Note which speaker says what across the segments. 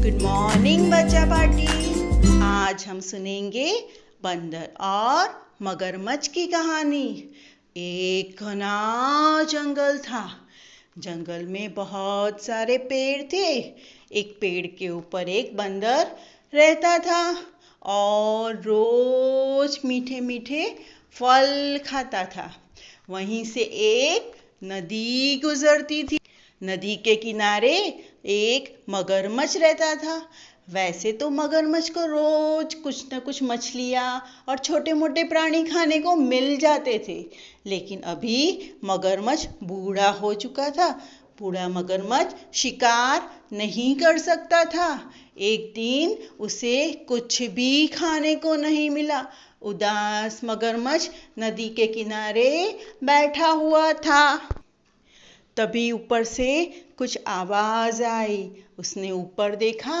Speaker 1: Good morning बच्चा party. आज हम सुनेंगे बंदर और मगरमच्छ की कहानी। एक घना जंगल था। जंगल में बहुत सारे पेड़ थे। एक पेड़ के ऊपर एक बंदर रहता था और रोज मीठे मीठे फल खाता था। वहीं से एक नदी गुजरती थी। नदी के किनारे एक मगरमच्छ रहता था। वैसे तो मगरमच्छ को रोज कुछ न कुछ मछलियाँ और छोटे मोटे प्राणी खाने को मिल जाते थे, लेकिन अभी मगरमच्छ बूढ़ा हो चुका था। बूढ़ा मगरमच्छ शिकार नहीं कर सकता था। एक दिन उसे कुछ भी खाने को नहीं मिला। उदास मगरमच्छ नदी के किनारे बैठा हुआ था। तभी ऊपर से कुछ आवाज आई। उसने ऊपर देखा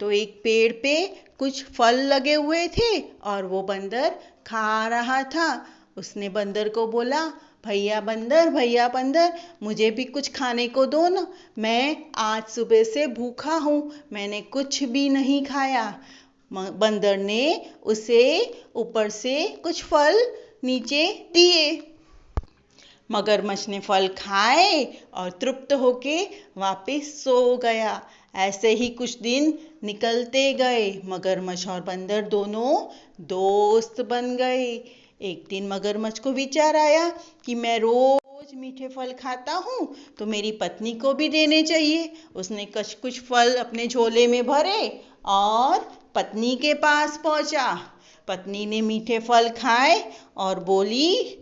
Speaker 1: तो एक पेड़ पे कुछ फल लगे हुए थे और वो बंदर खा रहा था। उसने बंदर को बोला, भैया बंदर, मुझे भी कुछ खाने को दो ना। मैं आज सुबह से भूखा हूँ, मैंने कुछ भी नहीं खाया। बंदर ने उसे ऊपर से कुछ फल नीचे दिए। मगरमच्छ ने फल खाए और तृप्त होके वापस सो गया। ऐसे ही कुछ दिन निकलते गए। मगरमच्छ और बंदर दोनों दोस्त बन गए। एक दिन मगरमच्छ को विचार आया कि मैं रोज मीठे फल खाता हूँ तो मेरी पत्नी को भी देने चाहिए। उसने कुछ फल अपने झोले में भरे और पत्नी के पास पहुंचा। पत्नी ने मीठे फल खाए और बोली,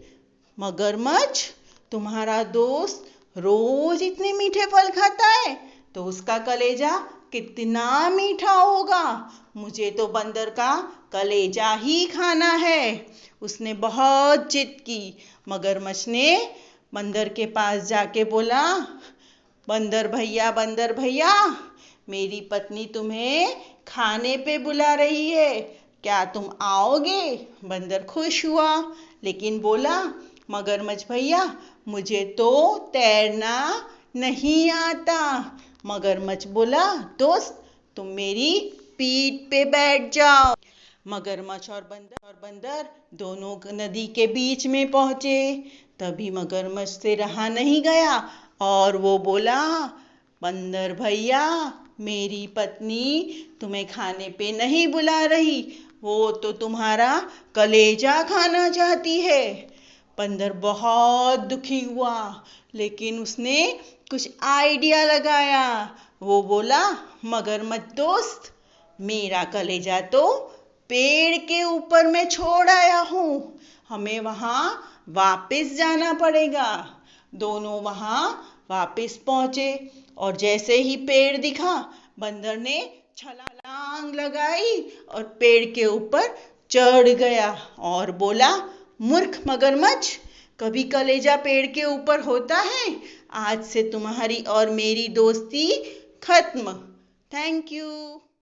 Speaker 1: मगरमच्छ, तुम्हारा दोस्त रोज इतने मीठे फल खाता है तो उसका कलेजा कितना मीठा होगा। मुझे तो बंदर का कलेजा ही खाना है। उसने बहुत जिद की। मगरमच्छ ने बंदर के पास जाके बोला, बंदर भैया, मेरी पत्नी तुम्हें खाने पे बुला रही है, क्या तुम आओगे? बंदर खुश हुआ लेकिन बोला, मगरमच्छ भैया, मुझे तो तैरना नहीं आता। मगरमच्छ बोला, दोस्त, तुम मेरी पीठ पे बैठ जाओ। मगरमच्छ और बंदर दोनों नदी के बीच में पहुंचे। तभी मगरमच्छ से रहा नहीं गया और वो बोला, बंदर भैया, मेरी पत्नी तुम्हें खाने पे नहीं बुला रही, वो तो तुम्हारा कलेजा खाना चाहती है। बंदर बहुत दुखी हुआ लेकिन उसने कुछ आइडिया लगाया। वो बोला, मगरमच्छ दोस्त, मेरा कलेजा तो पेड़ के ऊपर मैं छोड़ आया हूँ, हमें वहाँ वापस जाना पड़ेगा। दोनों वहाँ वापस पहुँचे और जैसे ही पेड़ दिखा, बंदर ने छलांग लगाई और पेड़ के ऊपर चढ़ गया और बोला, मूर्ख मगरमच्छ, कभी कलेजा पेड़ के ऊपर होता है? आज से तुम्हारी और मेरी दोस्ती खत्म। Thank you.